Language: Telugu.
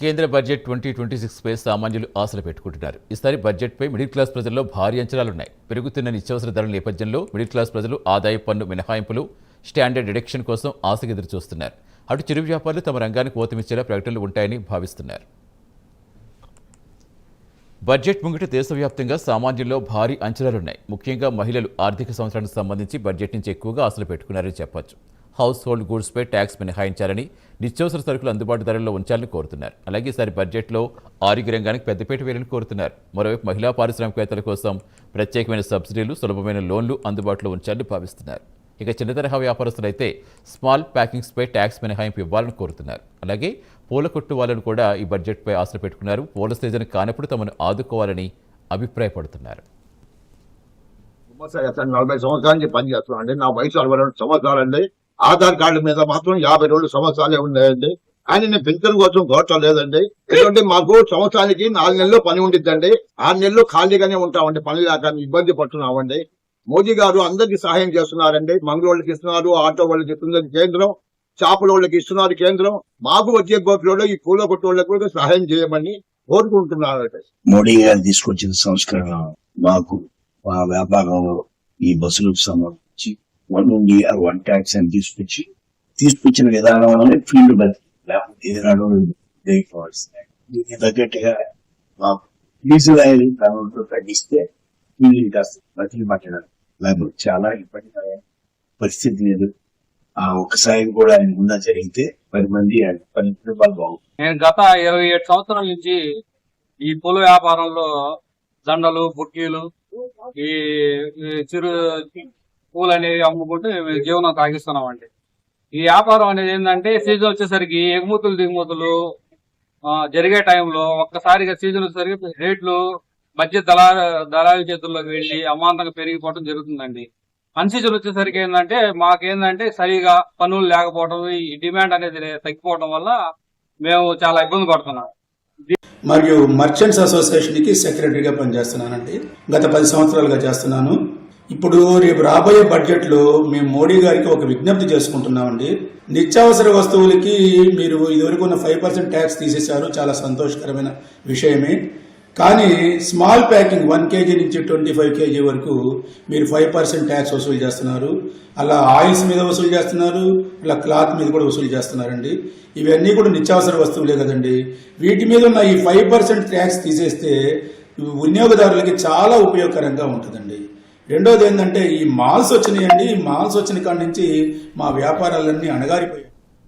కేంద్ర బడ్జెట్ 2026పై సామాన్యులు ఆశలు పెట్టుకుంటున్నారు. ఈసారి బడ్జెట్పై మిడిల్ క్లాస్ ప్రజల్లో భారీ అంచనాలున్నాయి. పెరుగుతున్న నిత్యావసర ధరల నేపథ్యంలో మిడిల్ క్లాస్ ప్రజలు ఆదాయ పన్ను మినహాయింపులు, స్టాండర్డ్ డిడక్షన్ కోసం ఆశగా ఎదురుచూస్తున్నారు. అటు చిరు వ్యాపారులు తమ రంగానికి ఊతమిచ్చేలా ప్రకటనలు ఉంటాయని భావిస్తున్నారు. బడ్జెట్ ముంగిట దేశవ్యాప్తంగా సామాన్యుల్లో భారీ అంచనాలున్నాయి. ముఖ్యంగా మహిళలు ఆర్థిక సంవత్సరానికి సంబంధించి బడ్జెట్ నుంచి ఎక్కువగా ఆశలు పెట్టుకున్నారని చెప్పొచ్చు. హౌస్ హోల్డ్ గూడ్స్పై ట్యాక్స్ మినహాయించాలని, నిత్యావసర సరుకులు అందుబాటు ధరల్లో ఉంచాలని కోరుతున్నారు. అలాగే ఈసారి బడ్జెట్లో ఆరోగ్య రంగానికి పెద్దపీట వేయాలని కోరుతున్నారు. మరోవైపు మహిళా పారిశ్రామికవేత్తల కోసం ప్రత్యేకమైన సబ్సిడీలు, సులభమైన లోన్లు అందుబాటులో ఉంచాలని భావిస్తున్నారు. ఇక చిన్న తరహా వ్యాపారస్తులైతే స్మాల్ ప్యాకింగ్స్పై ట్యాక్స్ మినహాయింపు ఇవ్వాలని కోరుతున్నారు. అలాగే పూల కొట్టు వాళ్ళను కూడా ఈ బడ్జెట్పై ఆశలు పెట్టుకున్నారు. పూల సీజన్ కానప్పుడు తమను ఆదుకోవాలని అభిప్రాయపడుతున్నారు. 40 సంవత్సరాల నుంచి పనిచేస్తున్నానండి. నా వయసు 62 సంవత్సరాలండి. ఆధార్ కార్డు మీద మాత్రం 52 సంవత్సరాలే ఉన్నాయండి. కానీ నేను పెన్షన్ కోసం కోరలేదండి. ఎందుకంటే మాకు సంవత్సరానికి 4 నెలలు పని ఉండిద్దండి. 6 నెలలు ఖాళీగానే ఉంటామండి. పని లేక ఇబ్బంది పడుతున్నామండి. మోదీ గారు అందరికి సహాయం చేస్తున్నారండి. మంగళోళ్ళకి ఇస్తున్నారు, ఆటో వాళ్ళకి ఇస్తున్నారు కేంద్రం, చేపల వాళ్ళకి ఇస్తున్నారు కేంద్రం. మాకు వచ్చే గోపిలో ఈ పూల కొట్టు వాళ్ళకి కూడా సహాయం చేయమని కోరుకుంటున్నారు. మోడీ గారు తీసుకొచ్చిన సంస్కరణ మాకు మా వ్యాపారంలో ఈ బస్సులకు సంబంధించి 1 India 1 ట్యాక్స్ అని తీసుకొచ్చిన విధానం వల్ల ఫీల్డ్ లేకపోతే దీనికి తగ్గట్టుగా మాకు డీజిల్ ఆయిల్ తగ్గిస్తే ఫీల్డ్ కాస్త బతికి పట్టడం లేకపోతే చాలా ఇబ్బందికర పరిస్థితి లేదు. ఒకసారి కూడా ఆయన ముందా జరిగితే 10 మంది 10 రూపాయలు బాగుంది. నేను గత 27 సంవత్సరాల నుంచి ఈ పూల వ్యాపారంలో దండలు, బుట్టీలు, ఈ చిరు పూలు అనేవి అమ్ముకుంటూ జీవనం సాగిస్తున్నామండి. ఈ వ్యాపారం అనేది ఏంటంటే సీజన్ వచ్చేసరికి ఎగుమతులు దిగుమతులు జరిగే టైంలో ఒక్కసారిగా సీజన్ వచ్చేసరికి రేట్లు మధ్య దళారీ చేతుల్లోకి వెళ్లి అమాంతంగా పెరిగిపోవడం జరుగుతుందండి. అన్ సీజన్ వచ్చేసరికి ఏంటంటే మాకేందంటే సరిగా పనులు లేకపోవడం, ఈ డిమాండ్ అనేది తగ్గిపోవడం వల్ల మేము చాలా ఇబ్బంది పడుతున్నాం. మరియు మర్చెంట్స్ అసోసియేషన్కి సెక్రటరీగా పనిచేస్తున్నానండి. గత 10 సంవత్సరాలుగా చేస్తున్నాను. ఇప్పుడు రేపు రాబోయే బడ్జెట్లో మేము మోడీ గారికి ఒక విజ్ఞప్తి చేసుకుంటున్నామండి. నిత్యావసర వస్తువులకి మీరు ఇదివరకు ఉన్న 5% ట్యాక్స్ తీసేశారు, చాలా సంతోషకరమైన విషయమే. కానీ స్మాల్ ప్యాకింగ్ 1 kg నుంచి 25 kg వరకు మీరు 5% ట్యాక్స్ వసూలు చేస్తున్నారు. అలా ఆయిల్స్ మీద వసూలు చేస్తున్నారు, ఇలా క్లాత్ మీద కూడా వసూలు చేస్తున్నారండి. ఇవన్నీ కూడా నిత్యావసర వస్తువులే కదండి. వీటి మీద ఉన్న ఈ 5% ట్యాక్స్ తీసేస్తే వినియోగదారులకి చాలా ఉపయోగకరంగా ఉంటుందండి. రెండోది ఏంటంటే ఈ మాల్స్ వచ్చినాయండి. ఈ మాల్స్ వచ్చిన కాడి నుంచి మా వ్యాపారాలన్నీ అణగారిపోయాయి.